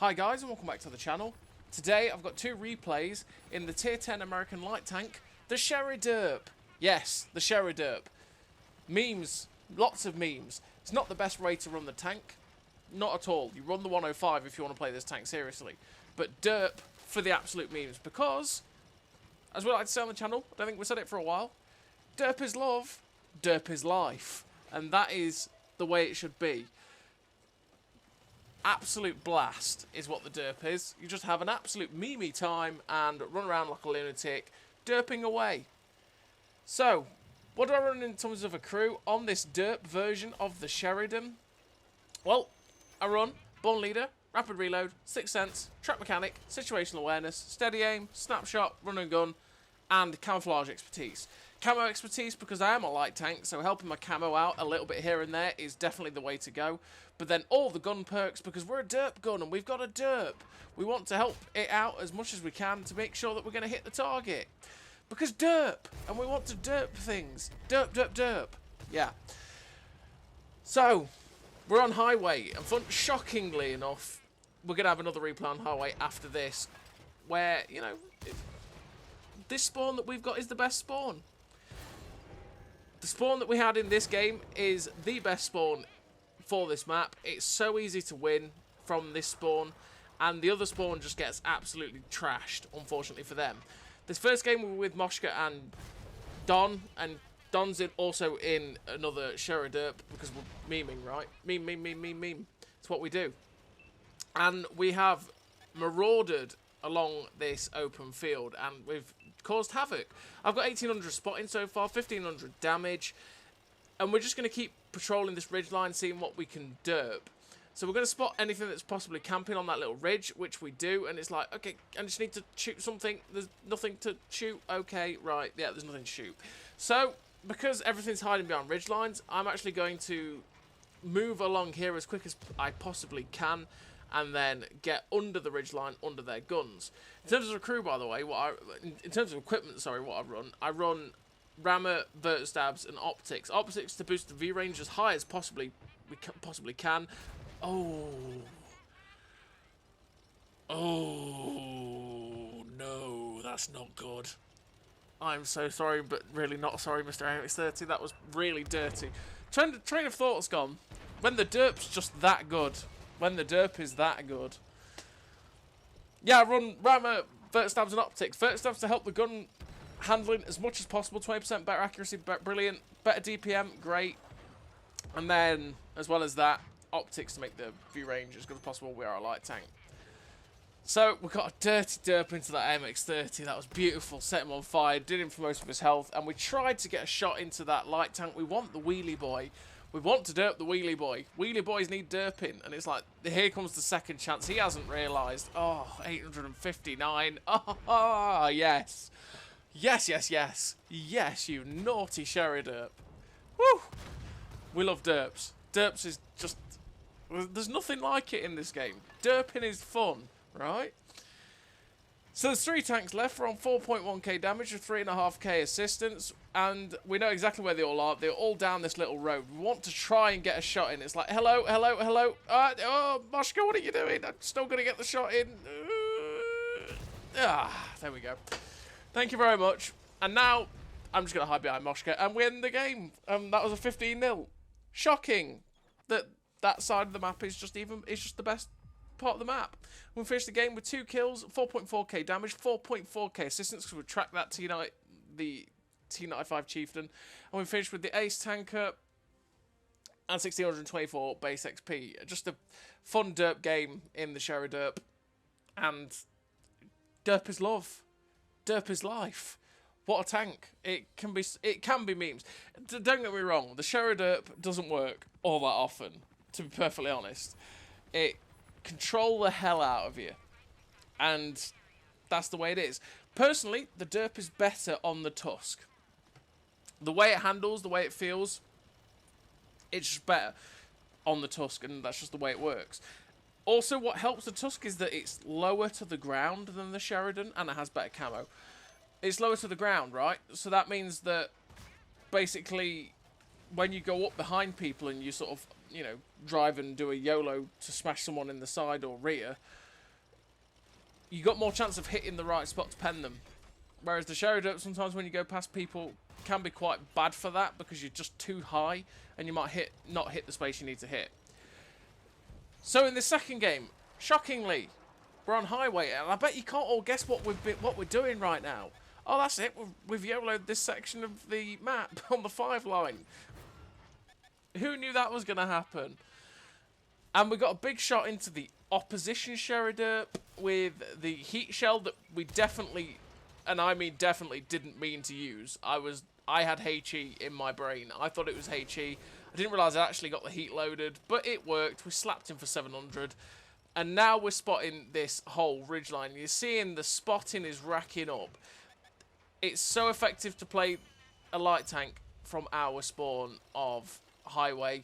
Hi guys and welcome back to the channel. Today I've got two replays in the tier 10 American light tank, the Sheriderp. Yes, the Sheriderp. Memes, lots of memes. It's not the best way to run the tank, not at all. You run the 105 if you want to play this tank seriously. But Derp for the absolute memes because, as we like to say on the channel, I don't think we've said it for a while, Derp is love, Derp is life. And that is the way it should be. Absolute blast is what the Derp is. You just have an absolute memey time and run around like a lunatic, derping away. So, what do I run in terms of a crew on this Derp version of the Sheridan? Well, I run Born Leader, Rapid Reload, Sixth Sense, Trap Mechanic, Situational Awareness, Steady Aim, Snapshot, Run and Gun, and Camouflage Expertise. Camo Expertise because I am a light tank, so helping my camo out a little bit here and there is definitely the way to go. But then all the gun perks because we're a Derp gun and we've got a Derp. We want to help it out as much as we can to make sure that we're going to hit the target. Because Derp, and we want to Derp things. Derp, Derp, Derp. Yeah. So, we're on Highway, and shockingly enough, we're going to have another replay on Highway after this, where, you know, this spawn that we've got is the best spawn. The spawn that we had in this game is the best spawn for this map. It's so easy to win from this spawn, and the other spawn just gets absolutely trashed, unfortunately for them. This first game we were with Moshka and Don, and Don's also in another Sheriderp because we're memeing, right? Meme. It's what we do. And we have marauded along this open field, and we've caused havoc. I've got 1800 spotting so far, 1500 damage, and we're just going to keep patrolling this ridge line, seeing what we can derp. So we're going to spot anything that's possibly camping on that little ridge, which we do, and it's like, okay, I just need to shoot something. There's nothing to shoot. Okay, right, yeah, there's nothing to shoot. So, because everything's hiding behind ridge lines, I'm actually going to move along here as quick as I possibly can, and then get under the ridgeline, under their guns. In terms of a crew, by the way, in terms of equipment, sorry, what I run rammer, vert stabs, and optics. Optics to boost the V range as high as we possibly can. Oh no, that's not good. I'm so sorry, but really not sorry, Mr. AMX30. That was really dirty. Train of thought's gone. When the derp's just that good. When the Derp is that good. Yeah, I run rammer, vert stabs, and optics. Vert stabs to help the gun handling as much as possible. 20% better accuracy, brilliant. Better DPM, great. And then, as well as that, optics to make the view range as good as possible. We are a light tank. So, we got a dirty Derp into that AMX30. That was beautiful. Set him on fire. Did him for most of his health. And we tried to get a shot into that light tank. We want the wheelie boy. We want to derp the wheelie boy. Wheelie boys need derping. And it's like, here comes the second chance. He hasn't realised. Oh, 859. Oh, yes. Yes, you naughty Sheriderp. Woo! We love derps. Derps is just... There's nothing like it in this game. Derping is fun, right? So there's 3 tanks left. We're on 4.1k damage with 3.5k assistance, and we know exactly where they all are. They're all down this little road. We want to try and get a shot in. It's like, hello. Oh, Moshka, what are you doing? I'm still going to get the shot in. There we go. Thank you very much. And now, I'm just going to hide behind Moshka and win the game. That was a 15-0. Shocking that side of the map is just the best part of the map. We finished the game with 2 kills, 4.4k damage, 4.4k assistance because we tracked that the T95 Chieftain, and we finished with the Ace Tanker and 1624 base XP. Just a fun derp game in the Sheriderp, and derp is love, derp is life. What a tank! It can be memes. Don't get me wrong, the Sheriderp doesn't work all that often. To be perfectly honest, it control the hell out of you, and that's the way it is. Personally, the Derp is better on the Tusk. The way it handles, the way it feels, it's just better on the Tusk, and that's just the way it works. Also, what helps the Tusk is that it's lower to the ground than the Sheridan, and it has better camo. It's lower to the ground, right? So that means that basically when you go up behind people and you sort of, you know, drive and do a YOLO to smash someone in the side or rear, you got more chance of hitting the right spot to pen them. Whereas the Sheriderp, sometimes when you go past people, can be quite bad for that because you're just too high and you might not hit the space you need to hit. So in the second game, shockingly, we're on highway, and I bet you can't all guess what we're doing right now. Oh, that's it. We've YOLO'd this section of the map on the 5 line. Who knew that was going to happen? And we got a big shot into the opposition Sheriderp with the heat shell that we definitely, and I mean definitely, didn't mean to use. I had HE in my brain. I thought it was HE. I didn't realise I actually got the heat loaded, but it worked. We slapped him for 700. And now we're spotting this whole ridgeline. You're seeing the spotting is racking up. It's so effective to play a light tank from our spawn of highway.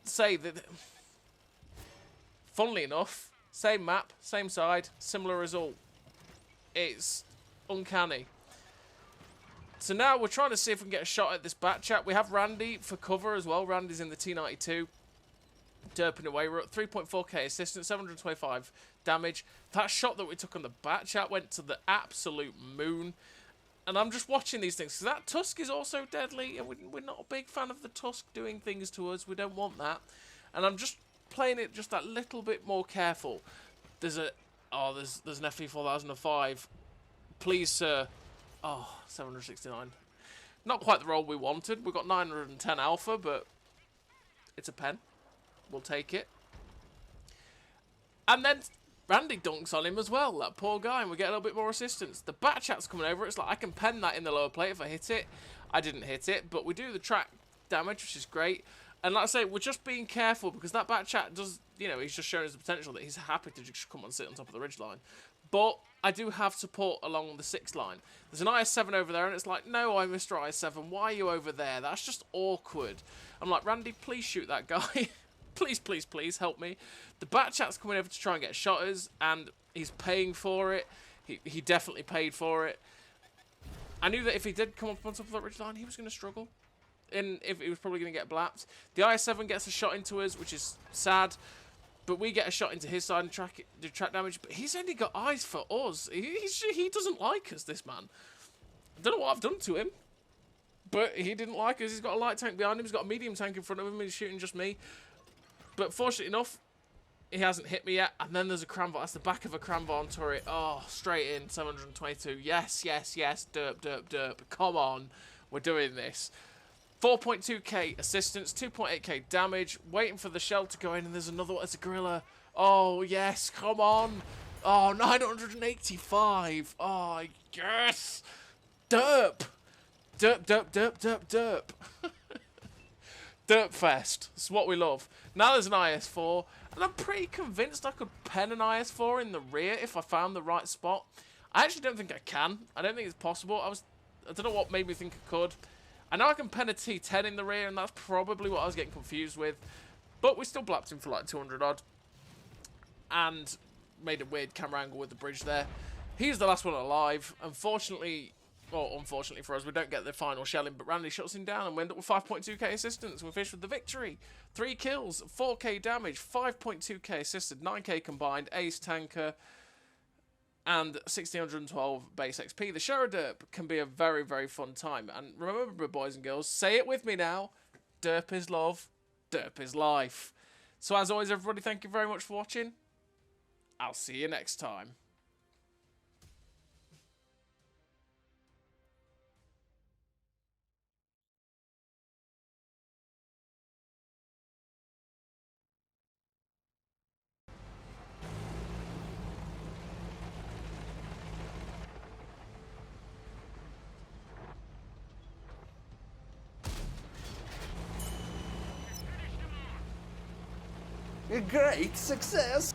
Say that, funnily enough, same map, same side, similar result. It's uncanny. So now we're trying to see if we can get a shot at this bat chat. We have Randy for cover as well. Randy's in the T92. Derping away. We're at 3.4k assistance, 725 damage. That shot that we took on the bat chat went to the absolute moon. And I'm just watching these things. So that Tusk is also deadly. And we're not a big fan of the Tusk doing things to us. We don't want that. And I'm just playing it just that little bit more careful. There's an FE 4005. Please, sir. Oh, 769. Not quite the roll we wanted. We got 910 alpha, but it's a pen. We'll take it. And then Randy dunks on him as well, that poor guy, and we get a little bit more assistance. The bat chat's coming over. It's like I can pen that in the lower plate if I hit it. I didn't hit it, but we do the track damage, which is great. And like I say, we're just being careful because that bat chat does, you know, he's just showing us the potential that he's happy to just come and sit on top of the ridgeline. But I do have support along the 6 line. There's an IS-7 over there, and it's like, no, I'm Mr. IS-7. Why are you over there? That's just awkward. I'm like, Randy, please shoot that guy. Please, please, please help me. The bat chat's coming over to try and get shotters, and he's paying for it. He definitely paid for it. I knew that if he did come up on top of that ridgeline, he was going to struggle. And if he was probably going to get blapped. The IS-7 gets a shot into us, which is sad. But we get a shot into his side and do track damage. But he's only got eyes for us. He doesn't like us, this man. I don't know what I've done to him. But he didn't like us. He's got a light tank behind him. He's got a medium tank in front of him. And he's shooting just me. But fortunately enough, he hasn't hit me yet. And then there's a Cranvar. That's the back of a Cranvar turret. Oh, straight in. 722. Yes, yes, yes. Derp, derp, derp. Come on. We're doing this. 4.2k assistance, 2.8k damage, waiting for the shell to go in, and there's another one. It's a gorilla. Oh, yes, come on. Oh, 985. Oh, yes. Derp. Derp, derp, derp, derp, derp. Derp fest. It's what we love. Now there's an IS-4, and I'm pretty convinced I could pen an IS-4 in the rear if I found the right spot. I actually don't think I can. I don't think it's possible. I don't know what made me think I could. I know I can pen a T10 in the rear, and that's probably what I was getting confused with. But we still blapped him for like 200 odd. And made a weird camera angle with the bridge there. He's the last one alive. Unfortunately, well, unfortunately for us, we don't get the final shelling, but Randy shuts him down and we end up with 5.2k assistance. We finish with the victory. 3 kills, 4k damage, 5.2k assisted, 9k combined, ace tanker, and 1612 base XP. The Sheriderp can be a very, very fun time. And remember, boys and girls, say it with me now. Derp is love. Derp is life. So as always, everybody, thank you very much for watching. I'll see you next time. A great success!